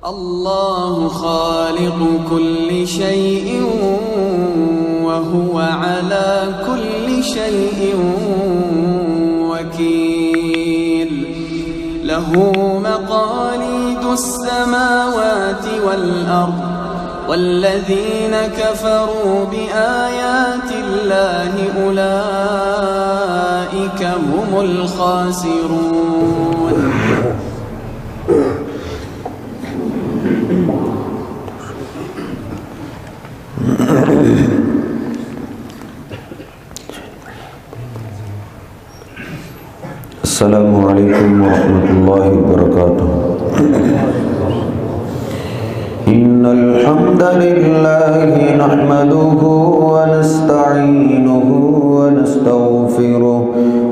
الله خالق كل شيء وهو على كل شيء وكيل. له مقاليد السماوات والأرض والذين كفروا بآيات الله أولئك هم الخاسرون. السلام علیکم ورحمۃ اللہ وبرکاتہ. ان الحمد للہ نحمده ونستعینه ونستغفره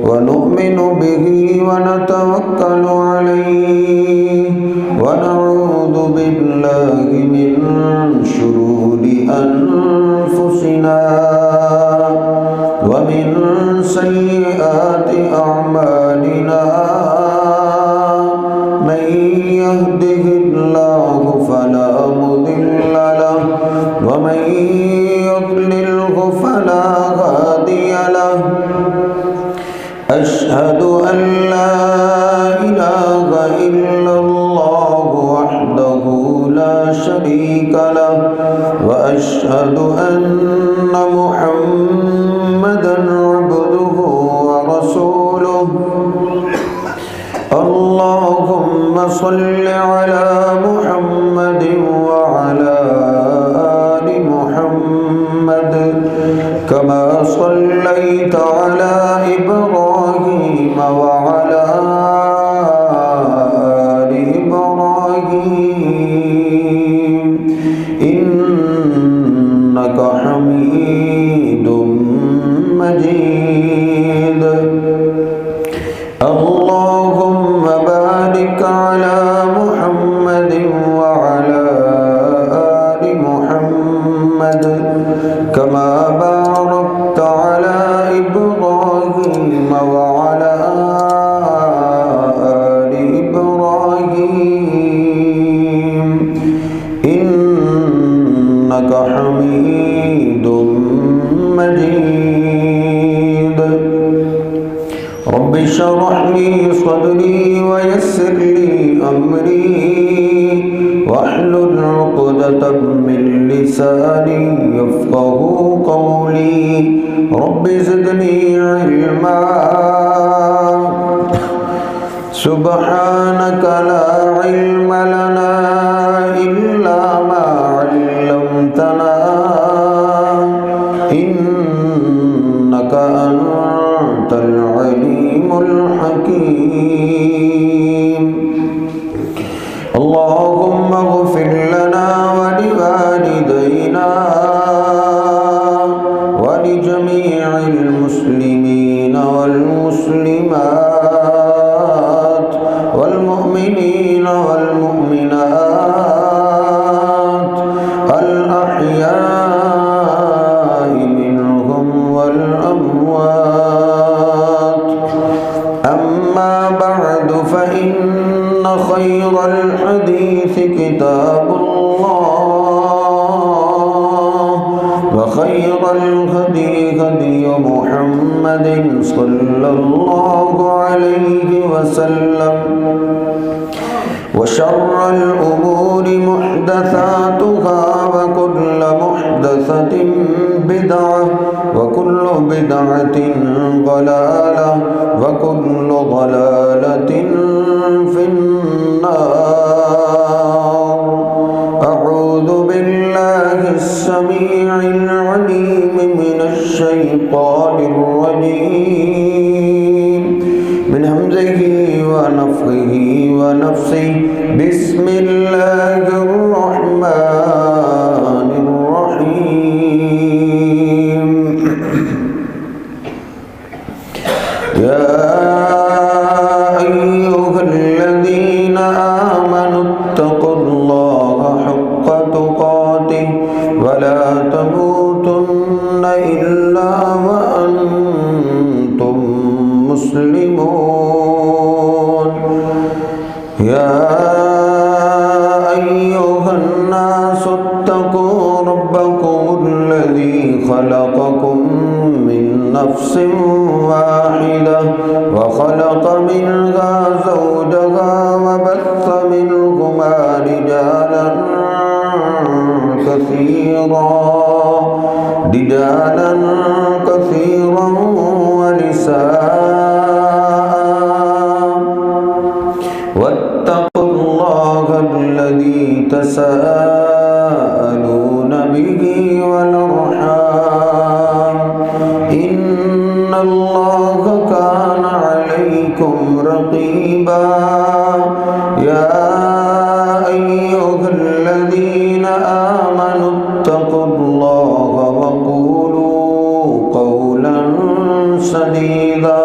ونؤمن به ونتوکل علیہ ونعوذ باللہ من شرور انفسنا ومن سیئات اعمالنا من يهده الله فلا مضل له ومن يضلله فلا هادي له. أشهد أن لا إله إلا الله وحده لا شريك له وأشهد أن محمدا عبده ورسوله. اللهم صل على محمد وعلى آل محمد كما صليت على إبراهيم وعلى آل إبراهيم إنك حميد مجيد. اللهم بارك على محمد وعلى آل محمد كما باركت على إبراهيم وعلى آل إبراهيم إنك حميد مجيد. رب اشرح لي صدري ويسر لي أمري واحلل عقدة من لساني يفقه قولي. رب زدني علما سبحانك لا علم لنا إلا ما علمتنا إنك أنت العليم الحكيم. اللهم اغفر لنا ولوالدينا ولجميع المسلمين والمسلمات والمؤمنين والمؤمنات الأحياء منهم والأموات. أما بعد فإن خير الحديث كتاب الله وخير الهدي هدي محمد صلى الله عليه وسلم وشر الأمور محدثاتها وكل محدثة بدعة وكل بدعة ضلالة وكل ضلالة في النار. أعوذ بالله السميع العليم من الشيطان الرجيم من همزه ونفخه ونفسه. بسم الله الرحمن الرحيم. يا أيها الذين آمنوا اتقوا الله حق تقاته ولا تموتن إلا وأنتم مسلمون. يا واتقوا ربكم الذي خلقكم من نفس واحدة وخلق منها زوجها وبث منهما رجالا كثيرا ونساء واتقوا الله الذي تساءلون به والأرحام إن الله كان عليكم رقيبا يا أيها الذين آمنوا اتقوا الله وقولوا قولا سديدا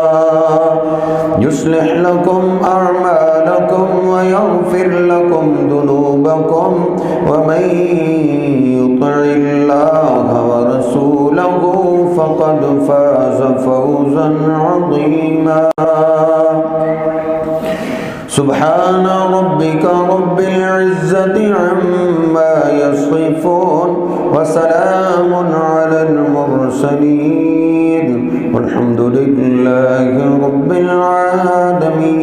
يصلح لكم أعمالكم ويغفر لكم ذنوبكم ومن يطع الله ورسوله فقد فاز فوزا عظيما سبحان ربك رب العزة عما يصفون وسلام على المرسلين والحمد لله رب العالمين.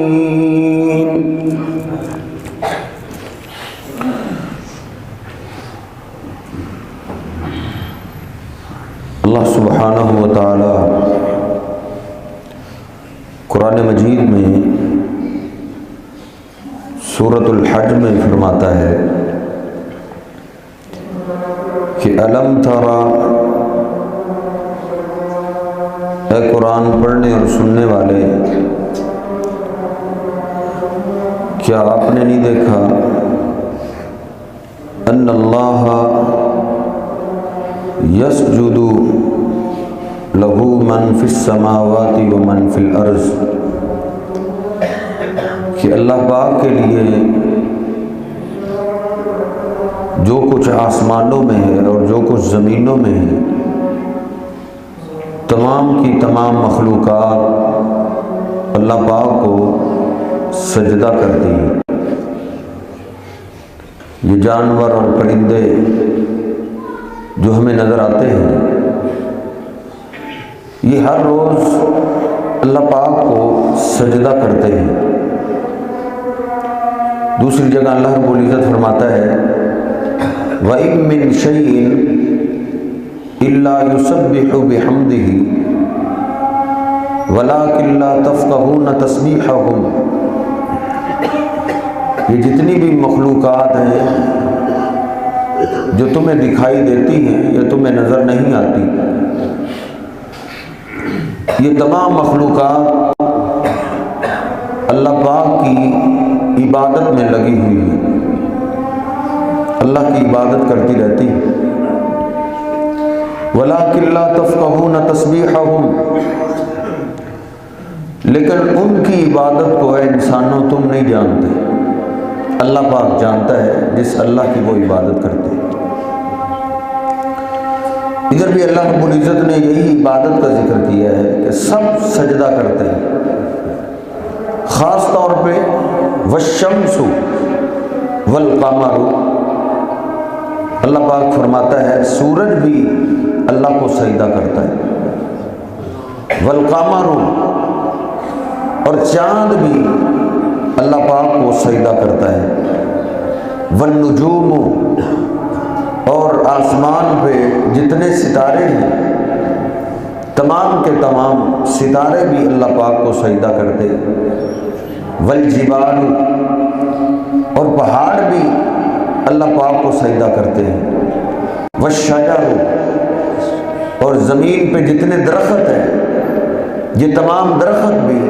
اللہ سبحانہ و تعالی قرآن مجید میں سورۃ الحج میں فرماتا ہے کہ الم ترى، اے قرآن پڑھنے اور سننے والے، کیا آپ نے نہیں دیکھا ان اللہ یسجد لہ من فی السماوات ومن فی الارض، کہ اللہ پاک کے لیے جو کچھ آسمانوں میں ہے اور جو کچھ زمینوں میں ہے، تمام کی تمام مخلوقات اللہ پاک کو سجدہ کرتی ہیں۔ یہ جانور اور پرندے جو ہمیں نظر آتے ہیں، یہ ہر روز اللہ پاک کو سجدہ کرتے ہیں۔ دوسری جگہ اللہ رب العزت فرماتا ہے وَإِن مِّن شَيْءٍ إِلَّا يُسَبِّحُ بِحَمْدِهِ وَلَٰكِن لَّا تَفْقَهُونَ تَسْبِيحَهُمْ، یہ جتنی بھی مخلوقات ہیں جو تمہیں دکھائی دیتی ہیں یا تمہیں نظر نہیں آتی، یہ تمام مخلوقات اللہ پاک کی عبادت میں لگی ہوئی ہے، اللہ کی عبادت کرتی رہتی ہے۔ وَلَٰكِن لَّا تَفْقَهُونَ تَسْبِيحَهُمْ، لیکن ان کی عبادت کو اے انسانوں تم نہیں جانتے، اللہ پاک جانتا ہے جس اللہ کی وہ عبادت کرتے ہیں۔ ادھر بھی اللہ رب العزت نے یہی عبادت کا ذکر کیا ہے کہ سب سجدہ کرتے ہیں، خاص طور پہ والشمس والقمر، اللہ پاک فرماتا ہے سورج بھی اللہ کو سجدہ کرتا ہے، والقمر، اور چاند بھی اللہ پاک کو سجدہ کرتا ہے، والنجوم، اور آسمان پہ جتنے ستارے ہیں تمام کے تمام ستارے بھی اللہ پاک کو سجدہ کرتے، والجبال، اور پہاڑ بھی اللہ پاک کو سجدہ کرتے ہیں، والشجر، اور زمین پہ جتنے درخت ہیں یہ تمام درخت بھی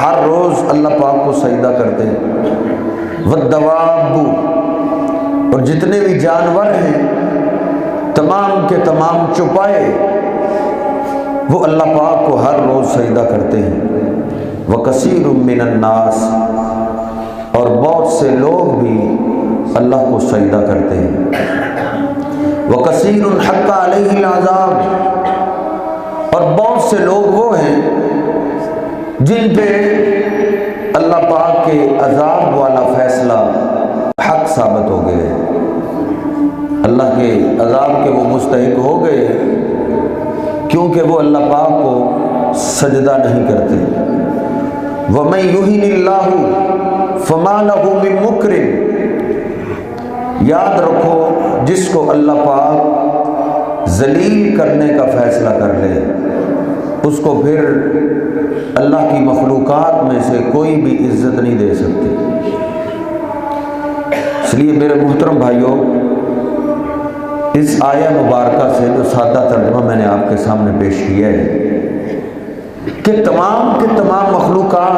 ہر روز اللہ پاک کو سجدہ کرتے ہیں، والدواب، اور جتنے بھی جانور ہیں تمام کے تمام چوپائے وہ اللہ پاک کو ہر روز سجدہ کرتے ہیں، وَكَثِيرٌ مِّنَ النَّاسِ، اور بہت سے لوگ بھی اللہ کو سجدہ کرتے ہیں، وَكَثِيرٌ حَقَّ عَلَيْهِ الْعَذَابُ، اور بہت سے لوگ وہ ہیں جن پہ اللہ پاک کے عذاب والا فیصلہ حق ثابت ہو گئے۔ اللہ کے عذاب کے وہ مستحق ہو گئے کیونکہ وہ اللہ پاک کو سجدہ نہیں کرتے۔ وَمَن يُهِنِ اللَّهُ فَمَا لَهُ مِن مُكْرِمٍ، یاد رکھو جس کو اللہ پاک ذلیل کرنے کا فیصلہ کر لے اس کو پھر اللہ کی مخلوقات میں سے کوئی بھی عزت نہیں دے سکتی۔ اس لیے میرے محترم بھائیوں، اس آیہ مبارکہ سے جو سادہ ترجمہ میں نے آپ کے سامنے پیش کیا ہے کہ تمام کے تمام مخلوقات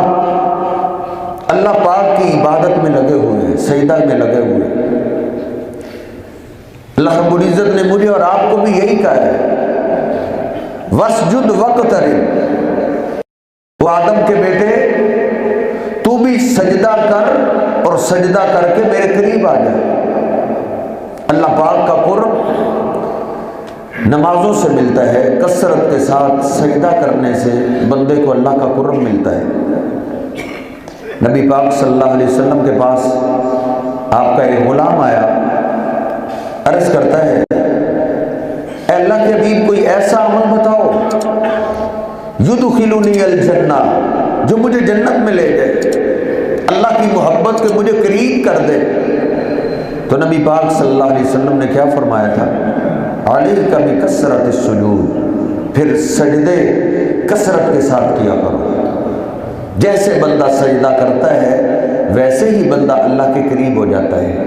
اللہ پاک کی عبادت میں لگے ہوئے ہیں، سجدہ میں لگے ہوئے ہیں۔ اللہ رب العزت نے مجھے اور آپ کو بھی یہی کہا ہے، وَاسْجُدْ وَاقْتَرِب، وہ آدم کے بیٹے تو بھی سجدہ کر اور سجدہ کر کے میرے قریب آ جا۔ اللہ پاک کا قرب نمازوں سے ملتا ہے، کثرت کے ساتھ سجدہ کرنے سے بندے کو اللہ کا قرب ملتا ہے۔ نبی پاک صلی اللہ علیہ وسلم کے پاس آپ کا ایک غلام آیا، عرض کرتا ہے اے اللہ کے حبیب کوئی ایسا عمل بتاؤ یدخلنی الجنہ، جو مجھے جنت میں لے جائے، اللہ کی محبت کے مجھے قریب کر دے۔ تو نبی پاک صلی اللہ علیہ وسلم نے کیا فرمایا تھا؟ علیک بکثرت السجود، پھر سجدے کثرت کے ساتھ کیا کرو۔ جیسے بندہ سجدہ کرتا ہے ویسے ہی بندہ اللہ کے قریب ہو جاتا ہے۔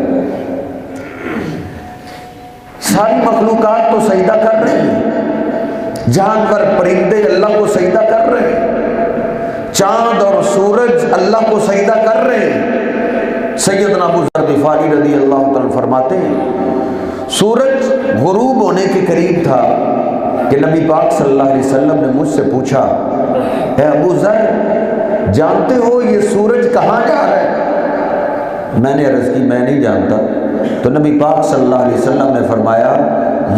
ساری مخلوقات تو سجدہ کر رہے ہیں، جانور پرندے اللہ کو سجدہ کر رہے ہیں، چاند اور سورج اللہ کو سجدہ کر رہے ہیں۔ سیدنا ابو ذر غفاری رضی اللہ عنہ فرماتے ہیں سورج غروب ہونے کے قریب تھا کہ نبی پاک صلی اللہ علیہ وسلم نے مجھ سے پوچھا اے ابو ذر جانتے ہو یہ سورج کہاں جا رہا ہے؟ میں نے عرض کی میں نہیں جانتا۔ تو نبی پاک صلی اللہ علیہ وسلم نے فرمایا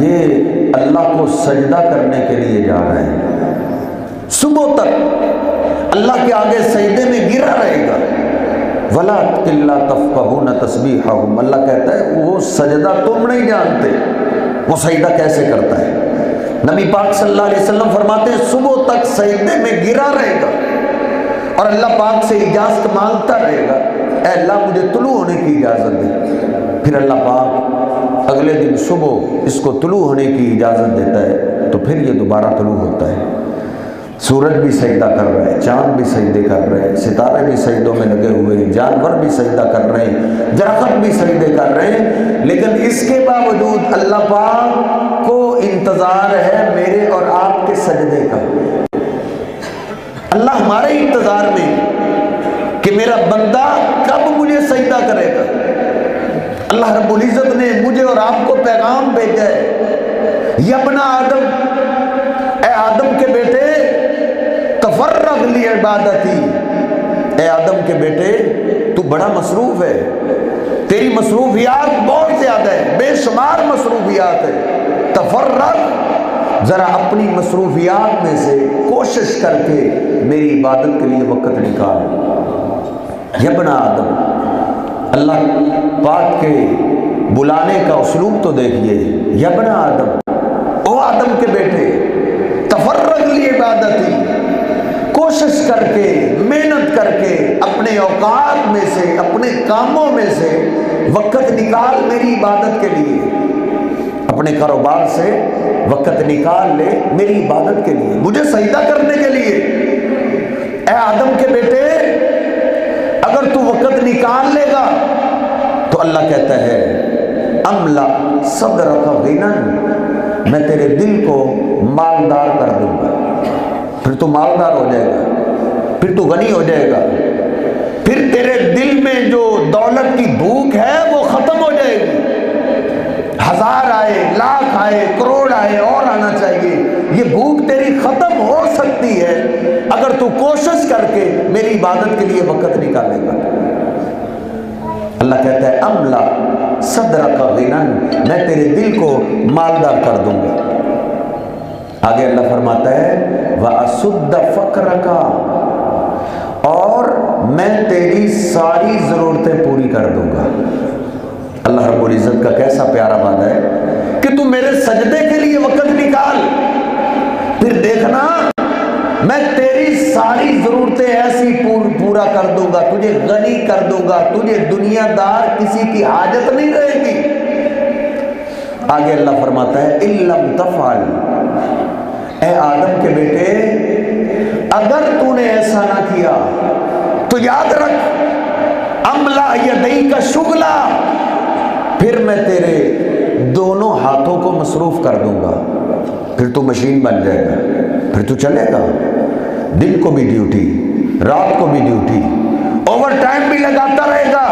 یہ اللہ کو سجدہ کرنے کے لیے جا رہا ہے، صبح تک اللہ کے آگے سجدے میں گرا رہے گا۔ وَلَٰكِن تَفْقَهُونَ تَسْبِيحَهُمْ، اللہ کہتا ہے وہ سجدہ تم نہیں جانتے وہ سجدہ کیسے کرتا ہے۔ نبی پاک صلی اللہ علیہ وسلم فرماتے ہیں صبح تک سجدے میں گرا رہے گا اور اللہ پاک سے اجازت مانگتا رہے گا اے اللہ مجھے طلوع ہونے کی اجازت دے۔ پھر اللہ پاک اگلے دن صبح اس کو طلوع ہونے کی اجازت دیتا ہے تو پھر یہ دوبارہ طلوع ہوتا ہے۔ سورج بھی سجدہ کر رہے ہیں، چاند بھی سجدے کر رہے ہیں، ستارے بھی سجدوں میں لگے ہوئے ہیں، جانور بھی سجدہ کر رہے ہیں، درخت بھی سجدے کر رہے ہیں، لیکن اس کے باوجود اللہ پاک کو انتظار ہے میرے اور آپ کے سجدے کا۔ اللہ ہمارے انتظار میں کہ میرا بندہ کب مجھے سجدہ کرے گا۔ اللہ رب العزت نے مجھے اور آپ کو پیغام بھیجا ہے یا ابن آدم، اے آدم کے بیٹے تفرغ لی عبادتی، اے آدم کے بیٹے تو بڑا مصروف ہے، تیری مصروفیات بہت زیادہ ہے، بے شمار مصروفیات ہے، تفرغ، ذرا اپنی مصروفیات میں سے کوشش کر کے میری عبادت کے لیے وقت نکال۔ یا ابن آدم، اللہ پاک کے بلانے کا اسلوب تو دیکھیے، یا ابن آدم، او آدم کے بیٹے تفرغ لی عبادتی، کوشش کر کے محنت کر کے اپنے اوقات میں سے اپنے کاموں میں سے وقت نکال میری عبادت کے لیے، اپنے کاروبار سے وقت نکال لے میری عبادت کے لیے، مجھے سجدہ کرنے کے لیے۔ اے آدم کے بیٹے اگر تو وقت نکال لے گا تو اللہ کہتا ہے املا صدرک غنی، میں تیرے دل کو مالدار کر دوں گا، پھر تو مالدار ہو جائے گا، پھر تو غنی ہو جائے گا، پھر تیرے دل میں جو دولت کی بھوک ہے وہ ختم ہو جائے گی، ہزار آئے، لاکھ آئے، کروڑ آئے، اور آنا چاہیے، یہ بھوک تیری ختم ہو سکتی ہے اگر تو کوشش کر کے میری عبادت کے لیے وقت نکالے گا۔ اللہ کہتا ہے املا صدرک غنی، میں تیرے دل کو مالدار کر دوں گا۔ آگے اللہ فرماتا ہے وَأَسُدَّ فَقْرَكَ، اور میں تیری ساری ضرورتیں پوری کر دوں گا۔ اللہ رب العزت کا کیسا پیارا وعدہ ہے سجدے کے لیے وقت نکال، پھر دیکھنا میں تیری ساری ضرورتیں ایسی پورا کر دوں گا، تجھے غنی کر دوں گا، تجھے دنیا دار کسی کی حاجت نہیں رہے گی۔ آگے اللہ فرماتا ہے اِن لَمْ تَفْعَلْ، اے آدم کے بیٹے اگر تو نے ایسا نہ کیا تو یاد رکھ املا یدیک شغلا، پھر میں تیرے دونوں ہاتھوں کو مصروف کر دوں گا، پھر تو مشین بن جائے گا، پھر تو چلے گا، دن کو بھی ڈیوٹی، رات کو بھی ڈیوٹی، اوور ٹائم بھی لگاتا رہے گا،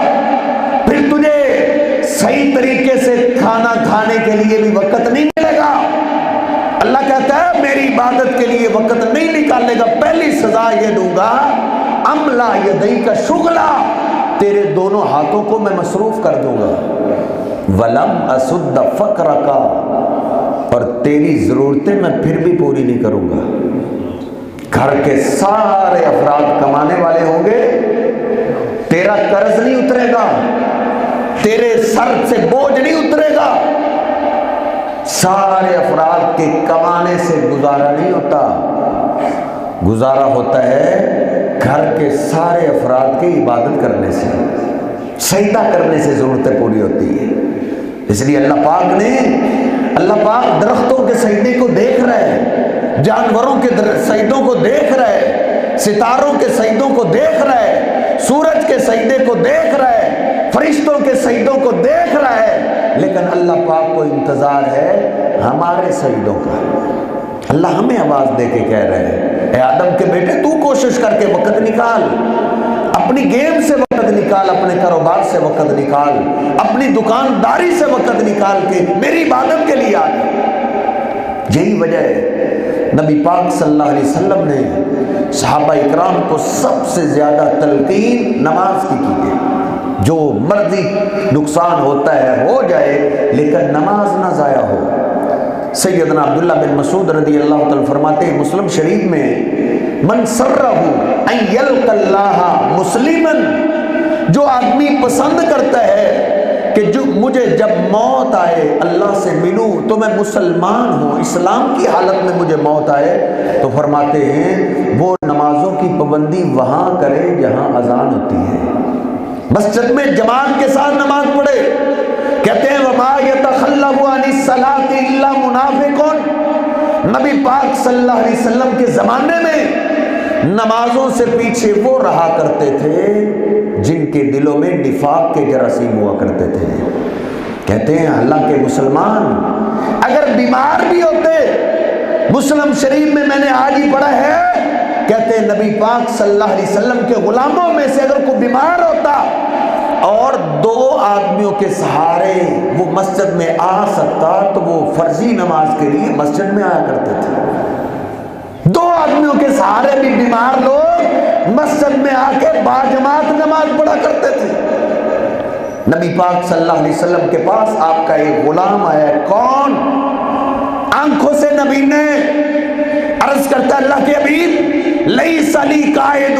پھر تجھے صحیح طریقے سے کھانا کھانے کے لیے بھی وقت نہیں ملے گا۔ اللہ کہتا ہے میری عبادت کے لیے وقت نہیں نکالے گا، پہلی سزا یہ دوں گا املا یدیک شغلا، تیرے دونوں ہاتھوں کو میں مصروف کر دوں گا، ولم اسد فقرک، اور تیری ضرورتیں میں پھر بھی پوری نہیں کروں گا۔ گھر کے سارے افراد کمانے والے ہوں گے، تیرا قرض نہیں اترے گا، تیرے سر سے بوجھ نہیں اترے گا۔ سارے افراد کے کمانے سے گزارا نہیں ہوتا، گزارا ہوتا ہے گھر کے سارے افراد کی عبادت کرنے سے، سجدہ کرنے سے ضرورتیں پوری ہوتی ہے۔ اس لیے اللہ پاک درختوں کے سجدے کو دیکھ رہے ہیں، جانوروں کے سجدوں کو دیکھ رہے ہیں، ستاروں کے سجدوں کو دیکھ رہے ہیں، سورج کے سجدے کو دیکھ رہے ہیں، فرشتوں کے سجدوں کو دیکھ رہے ہیں، لیکن اللہ پاک کو انتظار ہے ہمارے سجدوں کا۔ اللہ ہمیں آواز دے کے کہہ رہے ہیں اے آدم کے بیٹے تو کوشش کر کے وقت نکال، اپنی گیم سے وقت نکال، اپنے کاروبار سے وقت نکال، اپنی دکانداری سے وقت نکال کے میری عبادت کے لیے آ جائے۔ یہی وجہ ہے نبی پاک صلی اللہ علیہ وسلم نے صحابہ اکرام کو سب سے زیادہ تلقین نماز کی ہے۔ جو مرضی نقصان ہوتا ہے ہو جائے لیکن نماز نہ ضائع ہو۔ سیدنا عبداللہ بن مسعود رضی اللہ تعالیٰ فرماتے ہیں مسلم شریف میں من سرہ ان یلقى اللہ مسلما، جو آدمی پسند کرتا ہے کہ مجھے جب موت آئے اللہ سے ملوں تو میں مسلمان ہوں، اسلام کی حالت میں مجھے موت آئے، تو فرماتے ہیں وہ نمازوں کی پابندی وہاں کرے جہاں اذان ہوتی ہے، مسجد میں جماعت کے ساتھ نماز پڑھے۔ کہتے ہیں وما يتخلف عن الصلاة الا منافق، نبی پاک صلی اللہ علیہ وسلم کے زمانے میں نمازوں سے پیچھے وہ رہا کرتے تھے جن کے دلوں میں نفاق کے جراثیم ہوا کرتے تھے۔ کہتے ہیں اللہ کے مسلمان اگر بیمار بھی ہوتے، مسلم شریف میں نے آج ہی پڑھا ہے، کہتے ہیں نبی پاک صلی اللہ علیہ وسلم کے غلاموں میں سے اگر کوئی بیمار ہوتا اور دو آدمیوں کے سہارے وہ مسجد میں آ سکتا تو وہ فرضی نماز کے لیے مسجد میں آیا کرتے تھے۔ دو آدمیوں کے سہارے بھی بیمار لوگ مسجد میں آ کے باجماعت نماز پڑھا کرتے تھے۔ نبی پاک صلی اللہ علیہ وسلم کے پاس آپ کا ایک غلام آیا ہے، کون؟ آنکھوں سے نبی نے عرض کرتا اللہ کے حبیب لیس لی قائد،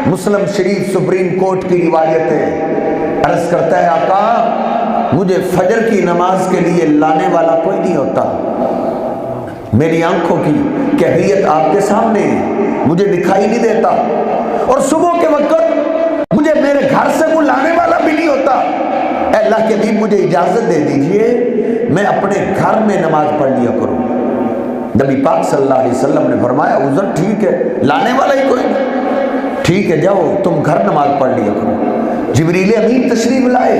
مسلم شریف سپریم کورٹ کی روایت ہے، عرض کرتا ہے آقا مجھے فجر کی نماز کے لیے لانے والا کوئی نہیں ہوتا، میری آنکھوں کی کیفیت آپ کے سامنے ہے، مجھے دکھائی نہیں دیتا، اور صبح کے وقت مجھے میرے گھر سے وہ لانے والا بھی نہیں ہوتا، اے اللہ کے حبیب مجھے اجازت دے دیجئے میں اپنے گھر میں نماز پڑھ لیا کروں۔ نبی پاک صلی اللہ علیہ وسلم نے فرمایا عذر ٹھیک ہے، لانے والا ہی کوئی نہیں، ٹھیک ہے جاؤ تم گھر نماز پڑھ لیا کرو۔ جبریل امین تشریف لائے،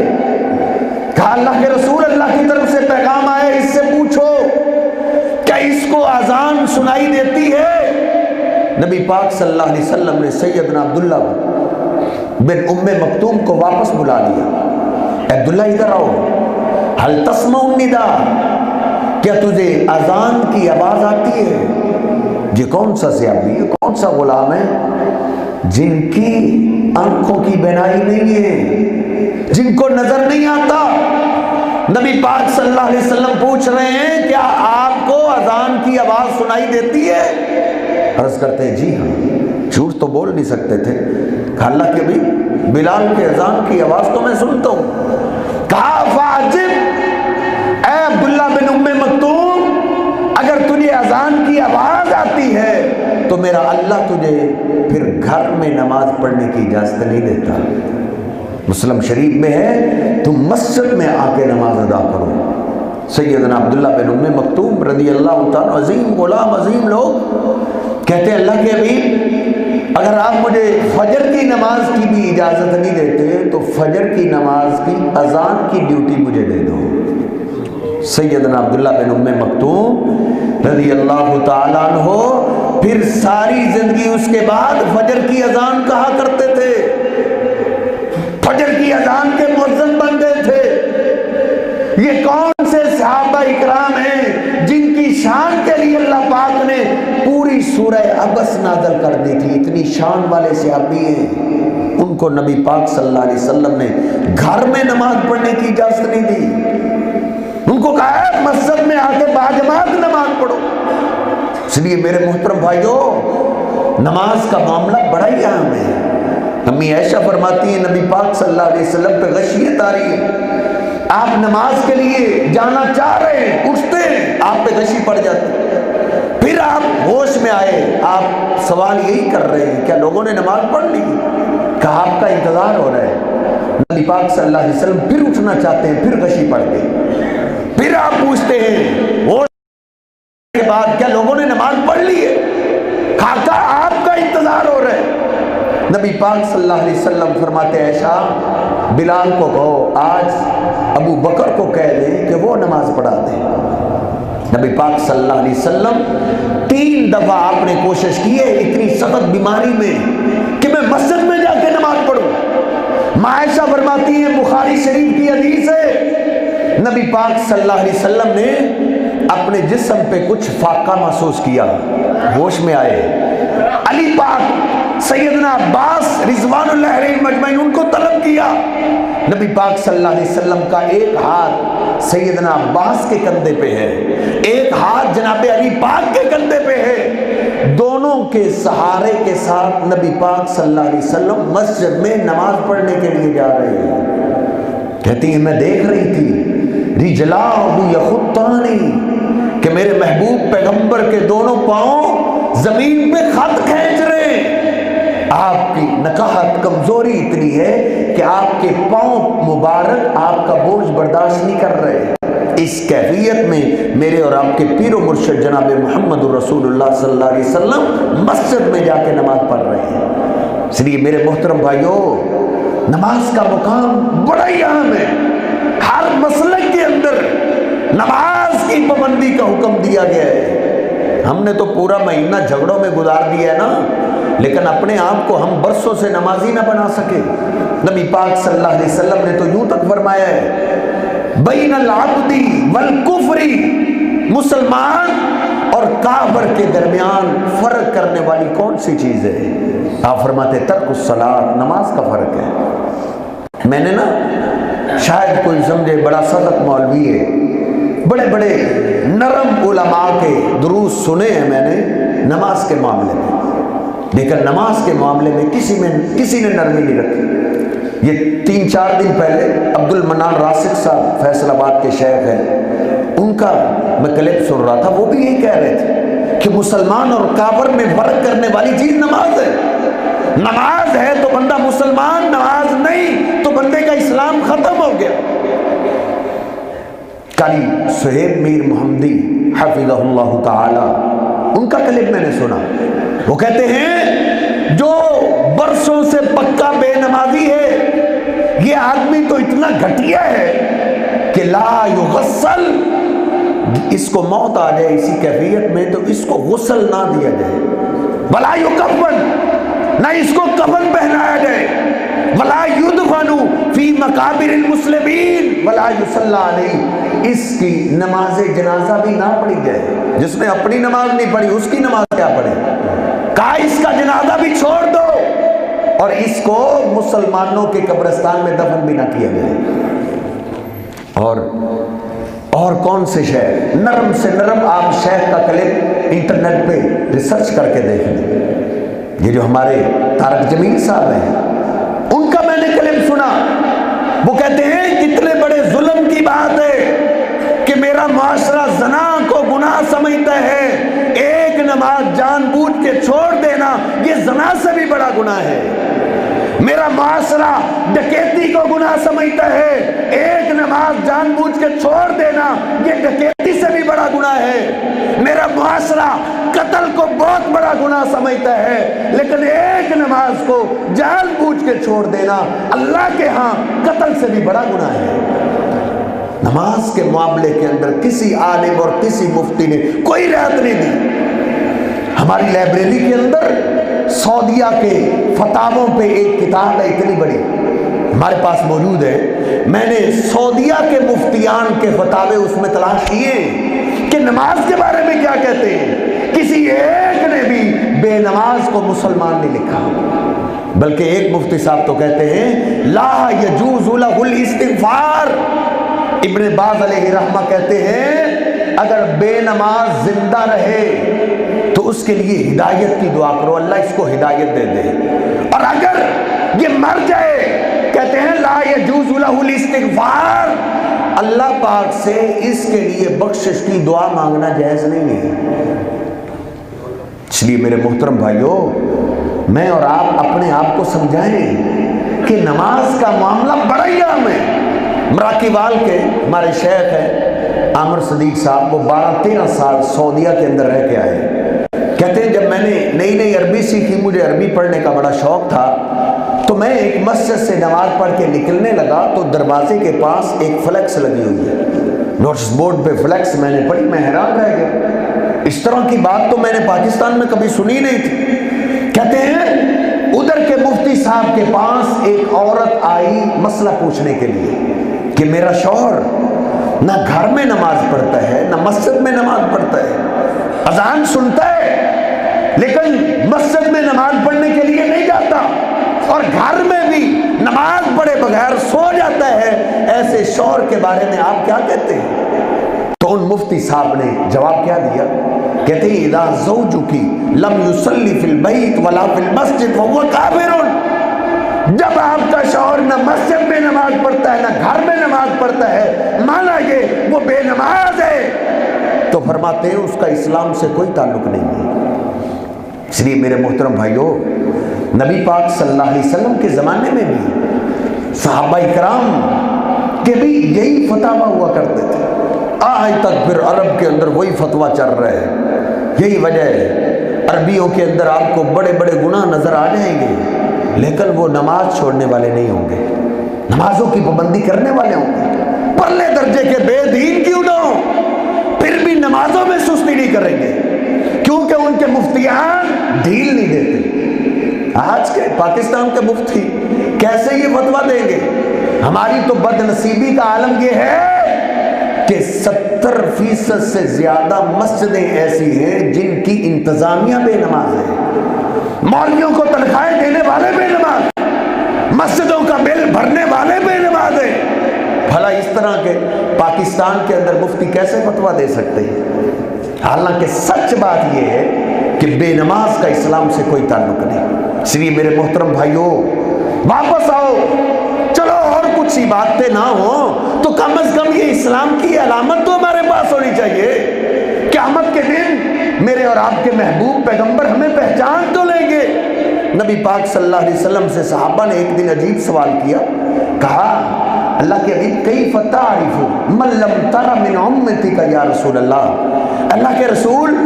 کہا اللہ کے رسول اللہ کی طرف سے پیغام آئے، اس سے پوچھو کیا اس کو اذان سنائی دیتی ہے؟ نبی پاک صلی اللہ علیہ وسلم نے سیدنا عبداللہ بن مکتوم کو واپس بلا لیا، اے عبداللہ ادھر آؤ، حل تسمع النداء، کیا تجھے اذان کی آواز آتی ہے؟ یہ کون سا صحابی ہے، کون سا غلام ہے جن کی آنکھوں کی بینائی نہیں ہے، جن کو نظر نہیں آتا؟ نبی پاک صلی اللہ علیہ وسلم پوچھ رہے ہیں کیا آپ کو اذان کی آواز سنائی دیتی ہے؟ عرض کرتے ہیں جی ہاں، جھوٹ تو بول نہیں سکتے تھے، کہا اللہ کے بھی بلال کے اذان کی آواز تو میں سنتا ہوں۔ کہا فاجب، اے عبداللہ بن مکتوم گا اللہ تجھے پھر گھر میں نماز پڑھنے کی اجازت نہیں دیتا۔ مسلم شریف میں ہے تم مسجد میں آ کے نماز ادا کرو۔ سیدنا عبداللہ بن ام مکتوم رضی اللہ تعالیٰ، عظیم غلام، عظیم لوگ، کہتے ہیں اللہ کے حبیب اگر آپ مجھے فجر کی نماز کی بھی اجازت نہیں دیتے تو فجر کی نماز کی اذان کی ڈیوٹی مجھے دے دو۔ سیدنا عبداللہ بن ام مکتوم رضی اللہ تعالیٰ عنہ پھر ساری زندگی اس کے بعد فجر کی اذان کہا کرتے تھے، فجر کی اذان کے مؤذن بن گئے تھے۔ یہ کون سے صحابہ اکرام ہیں جن کی شان کے لیے اللہ پاک نے پوری سورہ عبس نازل کر دی تھی؟ اتنی شان والے صحابی ہیں، ان کو نبی پاک صلی اللہ علیہ وسلم نے گھر میں نماز پڑھنے کی اجازت نہیں دی، ان کو کہا ہے مسجد میں آ کے باجماعت نماز پڑھو۔ اس لیے میرے محترم بھائیو، نماز کا معاملہ بڑا ہی اہم ہے۔ امی عائشہ فرماتی ہیں نبی پاک صلی اللہ علیہ وسلم پہ غشیت آ رہی ہے، آپ نماز کے لیے جانا چاہ رہے ہیں، اٹھتے ہیں، آپ پہ غشی پڑ جاتی، پھر آپ ہوش میں آئے، آپ سوال یہی کر رہے ہیں کیا لوگوں نے نماز پڑھ لی؟ کہا آپ کا انتظار ہو رہا ہے۔ نبی پاک صلی اللہ علیہ وسلم پھر اٹھنا چاہتے ہیں، پھر غشی پڑ گئی، پھر آپ پوچھتے ہیں ہوش کے بعد کیا لوگوں نے نماز پڑھ لی ہے؟ کہا آپ کا انتظار ہو رہا ہے۔ نبی پاک صلی اللہ علیہ وسلم فرماتے ہیں عائشہ بلال کو کہو آج ابو بکر کو کہہ دیں کہ وہ نماز پڑھا دیں۔ نبی پاک صلی اللہ علیہ وسلم 3 دفعہ آپ نے کوشش کی ہے اتنی سخت بیماری میں کہ میں مسجد میں جا کے نماز پڑھوں۔ عائشہ فرماتی ہیں بخاری شریف کی حدیث ہے، نبی پاک صلی اللہ علیہ وسلم نے اپنے جسم پہ کچھ فاقہ محسوس کیا، ہوش میں آئے، علی پاک سیدنا عباس رضوان اللہ علیہ مجمعین ان کو طلب کیا، نبی پاک صلی اللہ علیہ وسلم کا ایک ہاتھ سیدنا عباس کے کندھے پہ ہے، ایک ہاتھ جناب علی پاک کے کندھے پہ ہے، دونوں کے سہارے کے ساتھ نبی پاک صلی اللہ علیہ وسلم مسجد میں نماز پڑھنے کے لیے جا رہے ہیں۔ کہتی ہیں میں دیکھ رہی تھی رجلاہ یخطانی کہ میرے محبوب پیغمبر کے دونوں پاؤں زمین پہ خط کھینچ رہے ہیں۔ آپ کی نکاحت کمزوری اتنی ہے کہ آپ کے پاؤں مبارک آپ کا بوجھ برداشت نہیں کر رہے۔ اس کیفیت میں میرے اور آپ کے پیر و مرشد جناب محمد رسول اللہ صلی اللہ علیہ وسلم مسجد میں جا کے نماز پڑھ رہے ہیں۔ اس لیے میرے محترم بھائیوں، نماز کا مقام بڑا ہی اہم ہے۔ ہر مسلک کے اندر نماز کی پابندی کا حکم دیا گیا ہے۔ ہم نے تو پورا مہینہ جھگڑوں میں گزار دیا ہے نا، لیکن اپنے آپ کو ہم برسوں سے نمازی نہ بنا سکے۔ نبی پاک صلی اللہ علیہ وسلم نے تو یوں تک فرمایا ہے بین العبد والکفر، مسلمان اور کافر کے درمیان فرق کرنے والی کون سی چیز ہے؟ آپ فرماتے ترک الصلاۃ، نماز کا فرق ہے۔ میں نے نا شاید کوئی سمجھے بڑا سخت مولوی ہے، بڑے بڑے نرم علماء کے دروس سنے ہیں میں نے نماز کے معاملے میں، لیکن نماز کے معاملے میں کسی نے نرمی نہیں رکھی۔ یہ 3-4 دن پہلے عبد المنان راسک صاحب فیصل آباد کے شیخ ہیں، ان کا میں کلپ سن رہا تھا، وہ بھی یہی کہہ رہے تھے کہ مسلمان اور کافر میں فرق کرنے والی چیز نماز ہے۔ نماز ہے تو بندہ مسلمان، نماز نہیں تو بندے کا اسلام ختم ہو گیا۔ قاری سہیب میر محمدی حفظہ اللہ تعالی، ان کا کلپ میں نے سنا، وہ کہتے ہیں جو برسوں سے پکا بے نمازی ہے، یہ آدمی تو اتنا گھٹیا ہے کہ لا یغسل، اس کو موت آ جائے اسی کیفیت میں تو اس کو غسل نہ دیا جائے، ولا یکفن، نہ اس کو کفن پہنایا جائے، ولا یدفن فی مقابر المسلمین ولا یصلی علیہ، اس کی نماز جنازہ بھی نہ پڑھی جائے۔ جس نے اپنی نماز نہیں پڑھی اس کی نماز کیا پڑھے؟ کہا اس کا جنازہ بھی چھوڑ دو اور اس کو مسلمانوں کے قبرستان میں دفن بھی نہ کیا جائے۔ اور کون سے شیخ، نرم سے نرم آپ شیخ کا کلپ انٹرنیٹ پہ ریسرچ کر کے دیکھ لیں۔ یہ جو ہمارے طارق جمیل صاحب ہیں، ان کا میں نے کلپ سنا، وہ کہتے ہیں کتنے بڑے ظلم کی بات ہے کہ میرا معاشرہ زنا کو گناہ سمجھتا ہے، ایک نماز جان بوجھ کے چھوڑ دینا یہ زنا سے بھی بڑا گناہ ہے۔ میرا معاشرہ ڈکیتی کو گناہ سمجھتا ہے، ایک نماز جان بوجھ کے چھوڑ دینا یہ ڈکیتی سے بھی بڑا گناہ ہے۔ میرا معاشرہ قتل کو بہت بڑا گناہ سمجھتا ہے، لیکن ایک نماز کو جان بوجھ کے چھوڑ دینا اللہ کے ہاں قتل سے بھی بڑا گناہ ہے۔ نماز کے معاملے کے اندر کسی عالم اور کسی مفتی نے کوئی رعایت نہیں دی۔ ہماری لائبریری کے اندر سعودیہ کے فتاووں پہ ایک کتاب ہے اتنی بڑی، ہمارے پاس موجود ہے۔ میں نے سعودیہ کے مفتیان کے فتاوے اس میں تلاش کیے کہ نماز کے بارے میں کیا کہتے ہیں۔ کسی ایک نے بھی بے نماز کو مسلمان نہیں لکھا، بلکہ ایک مفتی صاحب تو کہتے ہیں لا یجوز لہ الاستغفار۔ ابن باز علیہ رحمہ کہتے ہیں اگر بے نماز زندہ رہے تو اس کے لیے ہدایت کی دعا کرو، اللہ اس کو ہدایت دے دے، اور اگر یہ مر جائے کہتے ہیں لا یجوز لہ الاستغفار، اللہ پاک سے اس کے لیے بخشش کی دعا مانگنا جائز نہیں ہے۔ اس لیے میرے محترم بھائیوں، میں اور آپ اپنے آپ کو سمجھائیں کہ نماز کا معاملہ بڑا ہی عام ہے۔ مراکی وال کے ہمارے شیخ ہیں عامر صدیق صاحب، وہ 12-13 سال سعودیہ کے اندر رہ کے آئے۔ کہتے ہیں جب میں نے نئی عربی سیکھی، مجھے عربی پڑھنے کا بڑا شوق تھا، تو میں ایک مسجد سے نماز پڑھ کے نکلنے لگا تو دروازے کے پاس ایک فلیکس لگی ہوئی ہے، نوٹس بورڈ پہ فلیکس میں نے پڑھی، میں حیران رہ گیا، اس طرح کی بات تو میں نے پاکستان میں کبھی سنی نہیں تھی۔ کہتے ہیں ادھر کے مفتی صاحب کے پاس ایک عورت آئی مسئلہ پوچھنے کے لیے کہ میرا شوہر نہ گھر میں نماز پڑھتا ہے نہ مسجد میں نماز پڑھتا ہے، اذان سنتا ہے لیکن مسجد میں نماز پڑھنے کے لیے نہیں جاتا، اور گھر میں بھی نماز پڑھے بغیر سو جاتا ہے، ایسے شوہر کے بارے میں آپ کیا کہتے ہیں؟ تو ان مفتی صاحب نے جواب کیا دیا؟ کہتے ہیں اذا زوجکی لم یصلی فی البیت ولا فی المسجد فہو کافر۔ جب آپ کا شوہر نہ مسجد میں نماز پڑھتا ہے نہ گھر میں نماز پڑھتا ہے، مانا یہ وہ بے نماز ہے، تو فرماتے ہیں اس کا اسلام سے کوئی تعلق نہیں ہے۔ اس لیے میرے محترم بھائیوں، نبی پاک صلی اللہ علیہ وسلم کے زمانے میں بھی صحابہ کرام کے بھی یہی فتویٰ ہوا کرتے تھے، آج تک پھر عرب کے اندر وہی فتویٰ چل رہا ہے۔ یہی وجہ ہے عربیوں کے اندر آپ کو بڑے بڑے گناہ نظر آ جائیں گے، لیکن وہ نماز چھوڑنے والے نہیں ہوں گے، نمازوں کی پابندی کرنے والے ہوں گے، پرلے درجے کے بے دین کیوں نہ ہوں، پھر بھی نمازوں میں سستی نہیں کریں گے، کیونکہ ان کے مفتیان ڈھیل نہیں دیتے۔ آج کے پاکستان کے مفتی کیسے یہ فتویٰ دیں گے؟ ہماری تو بد نصیبی کا عالم یہ ہے کہ 70% سے زیادہ مسجدیں ایسی ہیں جن کی انتظامیہ بے نماز ہے، مولویوں کو تنخواہیں دینے والے بے نماز، مسجدوں کا بل بھرنے والے بے نماز ہیں۔ بھلا اس طرح کے پاکستان کے اندر مفتی کیسے فتویٰ دے سکتے ہیں؟ حالانکہ سچ بات یہ ہے کہ بے نماز کا اسلام سے کوئی تعلق نہیں۔ اس لیے میرے محترم بھائیوں، واپس آؤ، چلو اور کچھ سی باتیں نہ ہوں تو کم از کم یہ اسلام کی علامت تو ہمارے پاس ہونی چاہیے۔ قیامت کے دن میرے اور آپ کے محبوب پیغمبر ہمیں پہچان تو لیں گے۔ نبی پاک صلی اللہ علیہ وسلم سے صحابہ نے ایک دن عجیب سوال کیا، کہا اللہ کے حبیب کیف تعرف من لم تر من امتک یا رسول اللہ، اللہ کے رسول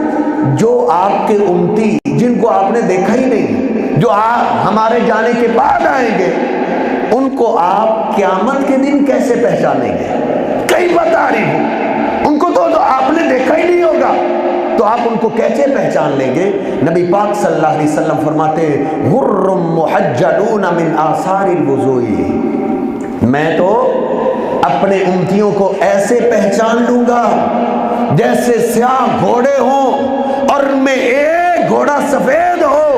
جو آپ کے امتی جن کو آپ نے دیکھا ہی نہیں، جو ہمارے جانے کے بعد آئیں گے، ان کو آپ قیامت کے دن کیسے پہچانیں گے؟ کیف تعرف، ان کو تو آپ نے دیکھا ہی نہیں ہوگا، تو آپ ان کو کیسے پہچان لیں گے؟ نبی پاک صلی اللہ علیہ وسلم فرماتے ہیں غر محجلون من آثار الوضوء، میں تو اپنے امتیوں کو ایسے پہچان لوں گا جیسے سیاہ گھوڑے ہوں اور ان میں ایک گھوڑا سفید ہو۔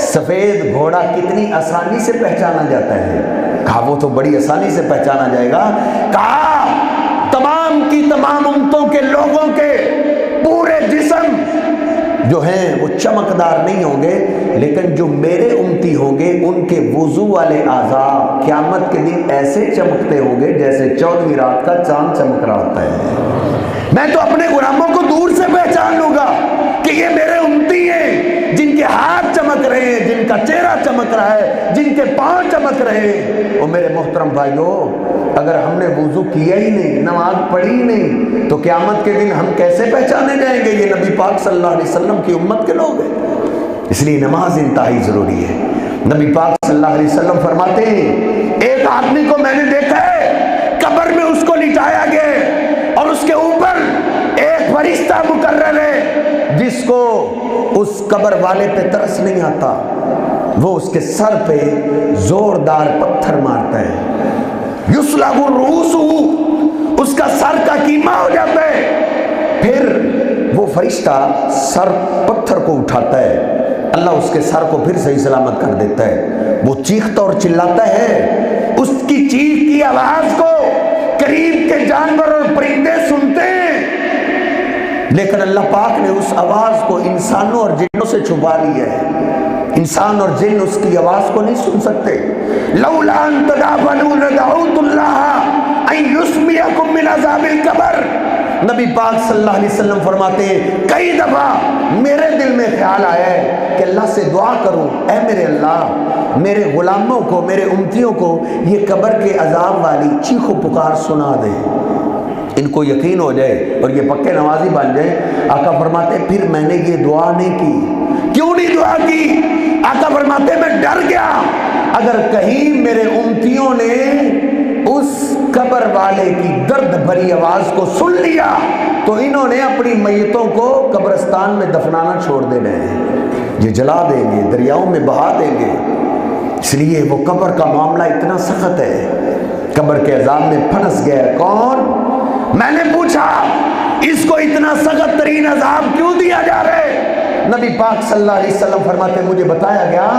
سفید گھوڑا کتنی آسانی سے پہچانا جاتا ہے؟ کہا وہ تو بڑی آسانی سے پہچانا جائے گا۔ کہا تمام کی تمام امتوں کے لوگوں کے پورے جسم جو ہیں وہ چمکدار نہیں ہوں گے، لیکن جو میرے امتی ہوں گے ان کے وضو والے اعضاء قیامت کے دن ایسے چمکتے ہوں گے جیسے 14ویں رات کا چاند چمک رہا ہوتا ہے۔ میں تو اپنے غلاموں کو دور سے پہچان لوں گا کہ یہ میرے امتی ہیں جن رہا ہے, جن کے پاؤں چمک رہے ہیں. اور میرے محترم بھائیوں, اگر ہم نے وضو کیا ہی نہیں, نماز پڑھی ہی نہیں, تو قیامت کے دن ہم کیسے پہچانے جائیں گے یہ نبی پاک صلی اللہ علیہ وسلم کی امت کے لوگ ہیں؟ اس لیے نماز انتہائی ضروری ہے. نبی پاک صلی اللہ علیہ وسلم فرماتے ہیں, ایک آدمی کو میں نے دیکھا ہے, قبر میں اس کو لٹایا گیا اور اس کے اوپر ایک فرشتہ مقرر ہے جس کو اس قبر والے پہ ترس نہیں آتا. وہ اس کے سر پہ زوردار پتھر مارتا ہے, یسلب رؤوسہ, اس کا سر کا کیما ہو جاتا ہے. پھر وہ فرشتہ سر پتھر کو اٹھاتا ہے, اللہ اس کے سر کو پھر صحیح سلامت کر دیتا ہے. وہ چیختا اور چلاتا ہے, اس کی چیخ کی آواز کو قریب کے جانور اور پرندے سنتے ہیں, لیکن اللہ پاک نے اس آواز کو انسانوں اور جنوں سے چھپا لیا ہے. انسان اور جن اس کی آواز کو نہیں سن سکتے. لولا ان تدافنوا لدعوت اللہ ان یسمعکم من عذاب القبر. نبی پاک صلی اللہ علیہ وسلم فرماتے ہیں, کئی دفعہ میرے دل میں خیال آیا ہے کہ اللہ سے دعا کروں, اے میرے اللہ, میرے غلاموں کو, میرے امتیوں کو یہ قبر کے عذاب والی چیخ و پکار سنا دے, ان کو یقین ہو جائے اور یہ پکے نمازی بن جائے. آقا فرماتے ہیں پھر میں نے یہ دعا نہیں کی. کیوں نہیں دعا کی؟ آقا فرماتے ہیں میں ڈر گیا, اگر کہیں میرے امتیوں نے اس قبر والے کی درد بھری آواز کو سن لیا تو انہوں نے اپنی میتوں کو قبرستان میں دفنانا چھوڑ دینا ہے, یہ جلا دیں گے, دریاؤں میں بہا دیں گے. اس لیے وہ قبر کا معاملہ اتنا سخت ہے, قبر کے عذاب میں پھنس گیا. کون؟ میں نے پوچھا اس کو اتنا سخت ترین عذاب کیوں دیا جا رہا ہے؟ نبی پاک صلی اللہ علیہ وسلم فرماتے مجھے بتایا گیا,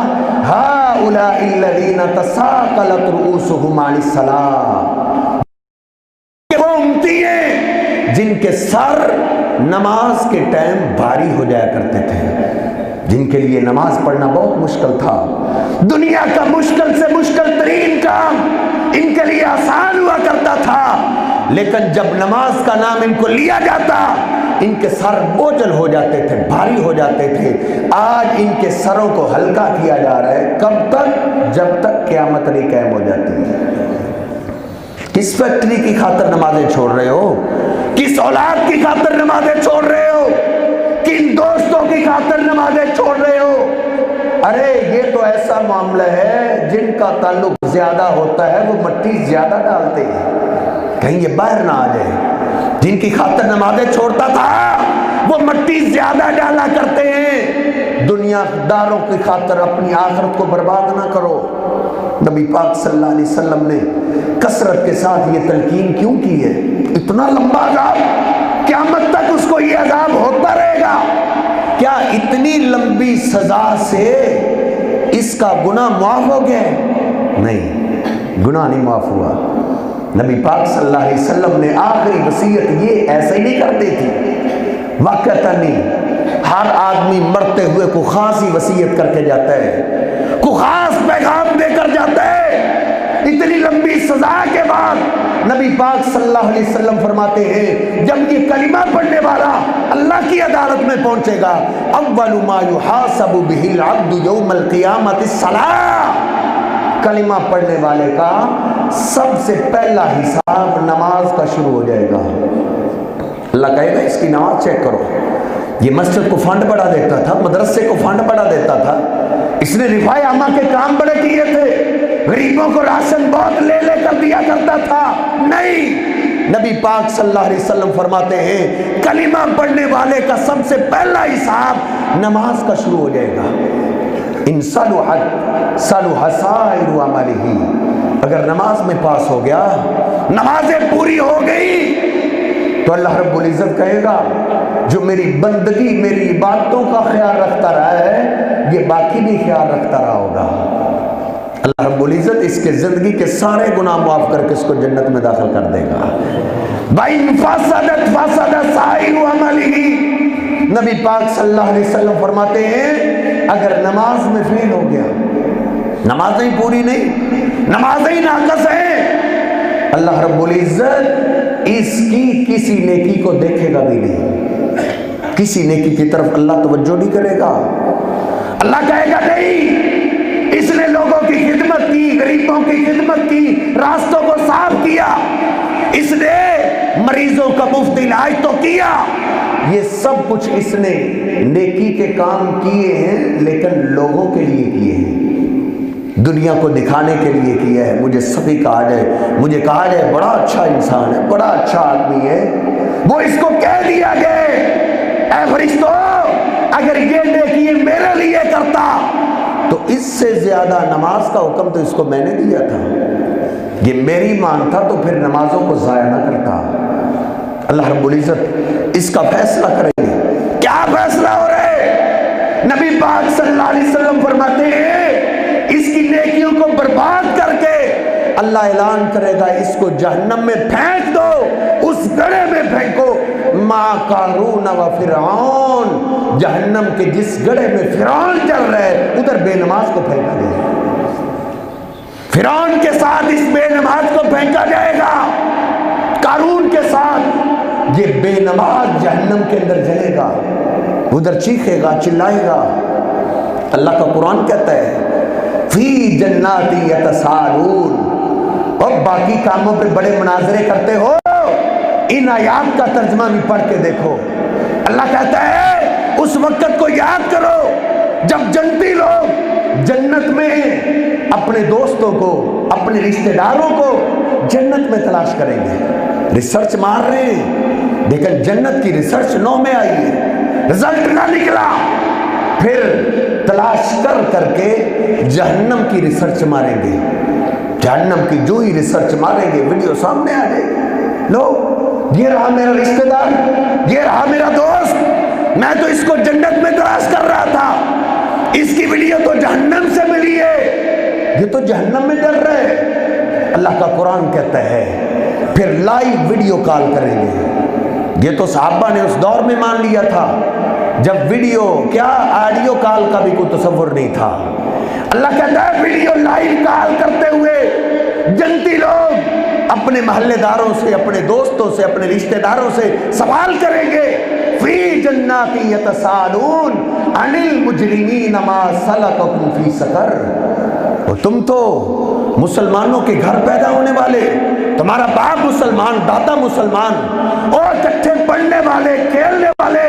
ہؤلاء الذین تثاقلت رؤوسهم عن الصلاۃ, وہ امتی ہیں جن کے سر نماز کے ٹائم بھاری ہو جایا کرتے تھے, جن کے لیے نماز پڑھنا بہت مشکل تھا. دنیا کا مشکل سے مشکل ترین کام ان کے لیے آسان ہوا کرتا تھا, لیکن جب نماز کا نام ان کو لیا جاتا ان کے سر بوجھل ہو جاتے تھے, بھاری ہو جاتے تھے. آج ان کے سروں کو ہلکا کیا جا رہا ہے. کب تک؟ جب تک قیامت نہیں قائم ہو جاتی. کس فیکٹری کی خاطر نمازیں چھوڑ رہے ہو؟ کس اولاد کی خاطر نمازیں چھوڑ رہے ہو؟ کن دوستوں کی خاطر نمازیں چھوڑ رہے ہو؟ ارے یہ تو ایسا معاملہ ہے جن کا تعلق زیادہ ہوتا ہے وہ مٹی زیادہ ڈالتے ہیں, کہیں یہ باہر نہ آ جائے. جن کی خاطر نمازیں چھوڑتا تھا وہ مٹی زیادہ ڈالا کرتے ہیں. دنیا داروں کی خاطر اپنی آخرت کو برباد نہ کرو. نبی پاک صلی اللہ علیہ وسلم نے کثرت کے ساتھ یہ تلقین کیوں کی ہے؟ اتنا لمبا عذاب, قیامت تک اس کو یہ عذاب ہوتا رہے گا. کیا اتنی لمبی سزا سے اس کا گناہ معاف ہو گیا؟ نہیں, گناہ نہیں معاف ہوا. نبی پاک صلی اللہ علیہ وسلم نے آخری وصیت یہ ایسے ہی نہیں کرتے تھے واقعتاً نہیں. ہر آدمی مرتے ہوئے کو خاص ہی وصیت کر کے جاتا ہے, کو خاص پیغام دے کر جاتا ہے. اتنی لمبی سزا کے بعد نبی پاک صلی اللہ علیہ وسلم فرماتے ہیں جب یہ کلمہ پڑھنے والا اللہ کی عدالت میں پہنچے گا, اول ما یحاسب بہ العبد یوم القیامۃ الصلاۃ, کلمہ پڑھنے والے کا سب سے پہلا حساب نماز کا شروع ہو جائے گا. اللہ کہے گا اس کی نماز چیک کرو. یہ مسجد کو فنڈ بڑھا دیتا تھا, مدرسے کو فنڈ بڑھا دیتا تھا, اس نے رفاع عامہ کے کام بڑے کیے تھے, غریبوں کو راشن بہت لے لے کر دیا کرتا تھا. نہیں, نبی پاک صلی اللہ علیہ وسلم فرماتے ہیں کلمہ پڑھنے والے کا سب سے پہلا حساب نماز کا شروع ہو جائے گا. ان صلحت صلح سائر عملہ, اگر نماز میں پاس ہو گیا, نمازیں پوری ہو گئی, تو اللہ رب العزت کہے گا جو میری بندگی میری عبادتوں کا خیال رکھتا رہا ہے یہ باقی بھی خیال رکھتا رہا ہوگا. اللہ رب العزت اس کے زندگی کے سارے گناہ معاف کر کے اس کو جنت میں داخل کر دے گا. بَإِنْ فَسَدَتْ فَسَدَ سَائِرُ عَمَلِهِ, نبی پاک صلی اللہ علیہ وسلم فرماتے ہیں اگر نماز میں فیل ہو گیا, نمازیں پوری نہیں, نمازیں ناقص ہیں, اللہ رب العزت اس کی کسی نیکی کو دیکھے گا بھی نہیں, کسی نیکی کی طرف اللہ توجہ نہیں کرے گا. اللہ کہے گا نہیں, اس نے لوگوں کی خدمت کی، غریبوں کی خدمت کی، راستوں کو صاف کیا، اس نے مریضوں کا مفت علاج تو کیا۔ یہ سب کچھ اس نے نیکی کے کام کیے ہیں، لیکن لوگوں کے لیے کیے ہیں، دنیا کو دکھانے کے لیے کیا ہے۔ مجھے سبھی کہا جائے، مجھے کہا جائے بڑا اچھا انسان ہے، بڑا اچھا آدمی ہے، وہ اس کو کہہ دیا گیا اے فرشتوں اگر یہ نیکی میرے لیے کرتا تو اس سے زیادہ نماز کا حکم تو اس کو میں نے دیا تھا، یہ میری مانتا تو پھر نمازوں کو ضائع نہ کرتا۔ اللہ رب العزت اس کا فیصلہ کریں گے۔ کیا فیصلہ ہو رہا ہے؟ نبی پاک صلی اللہ علیہ وسلم فرماتے ہیں اس کی نیکیوں کو برباد کر کے اللہ اعلان کرے گا اس کو جہنم میں پھینک دو، اس گڑھے میں پھینکو، ما قارون و فرعون، جہنم کے جس گڑھے میں فرعون چل رہا ہے ادھر بے نماز کو پھینکا جائے گا، فرعون کے ساتھ اس بے نماز کو پھینکا جائے گا، قارون کے ساتھ یہ بے نماز جہنم کے اندر جلے گا، ادھر چیخے گا، چلائے گا۔ اللہ کا قرآن کہتا ہے فی جنات یتساءلون، اور باقی کاموں پہ بڑے مناظرے کرتے ہو، ان آیات کا ترجمہ بھی پڑھ کے دیکھو۔ اللہ کہتا ہے اس وقت کو یاد کرو جب جنتی لوگ جنت میں اپنے دوستوں کو، اپنے رشتہ داروں کو جنت میں تلاش کریں گے، ریسرچ مار رہے ہیں، لیکن جنت کی ریسرچ 9 میں آئی ہے، رزلٹ نہ نکلا، پھر تلاش کر کر کے جہنم کی ریسرچ ماریں گے، جہنم کی جو ہی ریسرچ ماریں گے ویڈیو سامنے آ جائے گی، لو یہ رہا میرا رشتہ دار، یہ رہا میرا دوست، میں تو اس کو جنت میں تلاش کر رہا تھا، اس کی ویڈیو تو جہنم سے ملی ہے، یہ تو جہنم میں ڈر رہے ہیں۔ اللہ کا قرآن کہتا ہے پھر لائیو ویڈیو کال کریں گے، یہ تو صحابہ نے اس دور میں مان لیا تھا جب ویڈیو کیا آڈیو کال کا بھی کوئی تصور نہیں تھا۔ اللہ کہتا ہے ویڈیو لائیو کال کرتے ہوئے جنتی لوگ اپنے محلے داروں سے، اپنے دوستوں سے، اپنے رشتہ داروں سے سوال کریں گے فی جنات یتساءلون عن المجرمین ما سلککم فی سقر، اور تم تو مسلمانوں کے گھر پیدا ہونے والے، تمہارا باپ مسلمان، دادا مسلمان، اور اکٹھے پڑھنے والے، کھیلنے والے،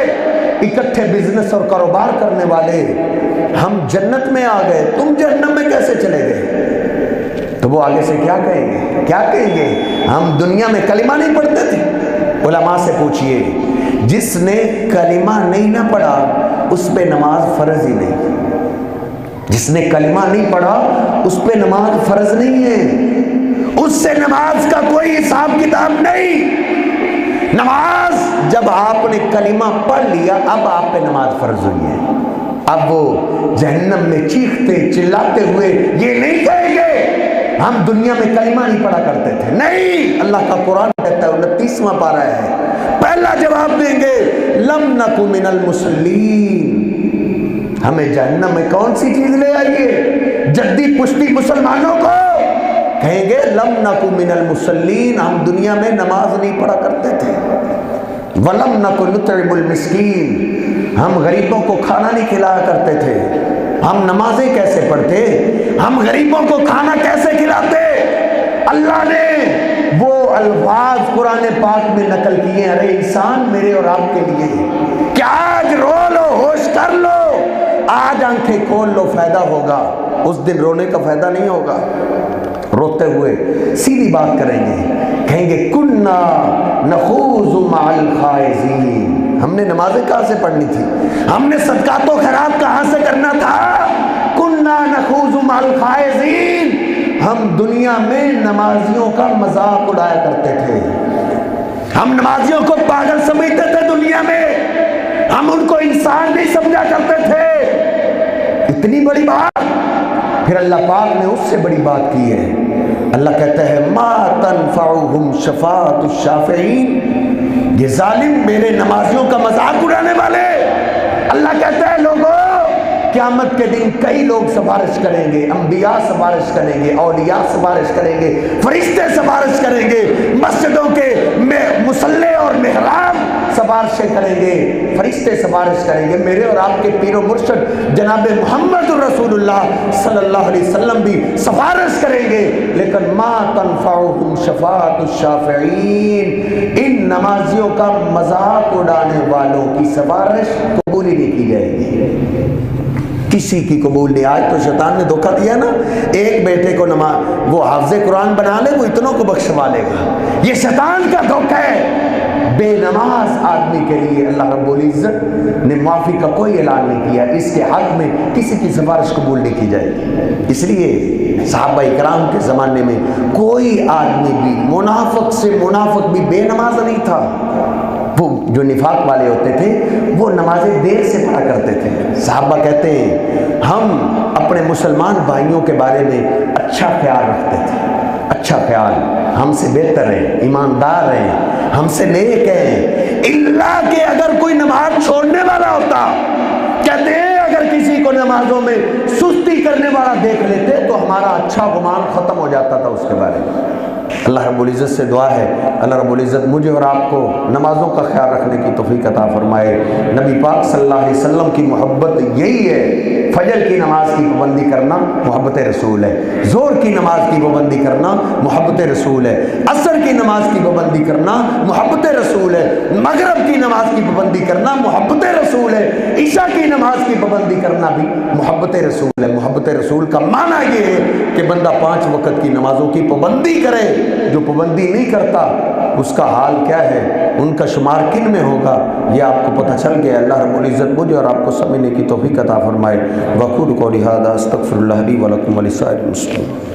اکٹھے بزنس اور کاروبار کرنے والے، ہم جنت میں آ گئے، تم جہنم میں کیسے چلے گئے؟ تو وہ آگے سے کیا کہیں گے؟ کیا کہیں گے؟ ہم دنیا میں کلمہ نہیں پڑھتے تھے۔ علماء سے پوچھئے جس نے کلمہ نہیں نہ پڑھا اس پہ نماز فرض ہی نہیں، جس نے کلمہ نہیں پڑھا اس پہ نماز فرض نہیں ہے، اس سے نماز کا کوئی حساب کتاب نہیں۔ نماز جب آپ نے کلمہ پڑھ لیا اب آپ پہ نماز فرض ہوئی ہے، اب وہ جہنم میں چیختے چلاتے ہوئے یہ نہیں کہیں گے ہم دنیا میں کلمہ نہیں پڑھا کرتے تھے، نہیں۔ اللہ کا قرآن کہتا ہے 29واں پارہ ہے، پہلا جواب دیں گے لم نک من المصلین، ہمیں جہنم میں کون سی چیز لے آئیے؟ جدی پشتی مسلمانوں کو کہیں گے لم نک من المصلین، ہم دنیا میں نماز نہیں پڑھا کرتے تھے، ولم نک نطعم المسکین، ہم غریبوں کو کھانا نہیں کھلایا کرتے تھے، ہم نمازیں کیسے پڑھتے، ہم غریبوں کو کھانا کیسے کھلاتے؟ اللہ نے وہ الفاظ قرآن پاک میں نقل کیے، ارے انسان میرے اور آپ کے لیے کہ آج رو لو، ہوش کر لو، آج آنکھیں کھول لو، فائدہ ہوگا، اس دن رونے کا فائدہ نہیں ہوگا۔ روتے ہوئے سیدھی بات کریں گے، کہیں گے کننا نخوض مع الخائضین، ہم نے نمازیں کہاں سے پڑھنی تھی، ہم نے صدقات و خیرات کہاں سے کرنا تھا، کننا نخوض مع الخائضین، ہم دنیا میں نمازیوں کا مذاق اڑایا کرتے تھے، ہم نمازیوں کو پاگل سمجھتے تھے دنیا میں، ہم ان کو انسان نہیں سمجھا کرتے تھے۔ اتنی بڑی بات، پھر اللہ پاک نے اس سے بڑی بات کی ہے، اللہ کہتا ہے ما تنفعهم شفاعت الشافعین، یہ ظالم میرے نمازیوں کا مذاق اڑانے والے، اللہ کہتا ہے لوگوں قیامت کے دن کئی لوگ سفارش کریں گے، انبیاء سفارش کریں گے، اولیاء سفارش کریں گے، فرشتے سفارش کریں گے، مسجدوں کے مصلی اور محراب سفارش سفارشیں کریں گے, فرشتے سفارش کریں گے, میرے اور آپ کے پیر و مرشد جناب محمد رسول اللہ صلی اللہ علیہ وسلم بھی سفارش کریں گے, لیکن ما تنفعهم شفاعت الشافعین, ان نمازیوں کا مذاق اڑانے والوں کی سفارش قبول ہی نہیں کی جائے گی, کسی کی قبول نہیں. آج تو شیطان نے دھوکہ دیا نا, ایک بیٹے کو وہ حافظ قرآن بنا لے, وہ اتنوں کو بخشوا لے گا. یہ شیطان کا دھوکہ ہے. بے نماز آدمی کے لیے اللہ رب العزت نے معافی کا کوئی اعلان نہیں کیا, اس کے حق میں کسی کی سفارش قبول نہیں کی جائے گی. اس لیے صحابہ اکرام کے زمانے میں کوئی آدمی بھی منافق سے منافق بھی بے نماز نہیں تھا. وہ جو نفاق والے ہوتے تھے وہ نمازیں دیر سے پڑھا کرتے تھے. صحابہ کہتے ہیں ہم اپنے مسلمان بھائیوں کے بارے میں اچھا خیال رکھتے تھے, اچھا خیال, ہم سے بہتر ہیں, ایماندار ہیں, ہم سے نیک ہیں, اللہ کہ اگر کوئی نماز چھوڑنے والا ہوتا, کہتے ہیں اگر کسی کو نمازوں میں سستی کرنے والا دیکھ لیتے تو ہمارا اچھا گمان ختم ہو جاتا تھا اس کے بارے میں. اللہ رب العزت سے دعا ہے اللہ رب العزت مجھے اور آپ کو نمازوں کا خیال رکھنے کی توفیق عطا فرمائے. نبی پاک صلی اللہ علیہ وسلم کی محبت یہی ہے, فجر کی نماز کی پابندی کرنا محبت رسول ہے, ظہر کی نماز کی پابندی کرنا محبت رسول ہے, عصر کی نماز کی پابندی کرنا محبت رسول ہے, مغرب کی نماز کی پابندی کرنا محبت رسول ہے, عشاء کی نماز کی پابندی کرنا بھی محبت رسول ہے. محبت رسول کا معنی یہ ہے کہ بندہ 5 وقت کی نمازوں کی پابندی کرے. جو پابندی نہیں کرتا اس کا حال کیا ہے, ان کا شمار کن میں ہوگا, یہ آپ کو پتہ چل گیا. اللہ رب العزت مجھے اور آپ کو سمجھنے کی توفیق عطا فرمائے. وقول قولی ھذا استغفر اللہ لی ولکم ولسائر المسلمین.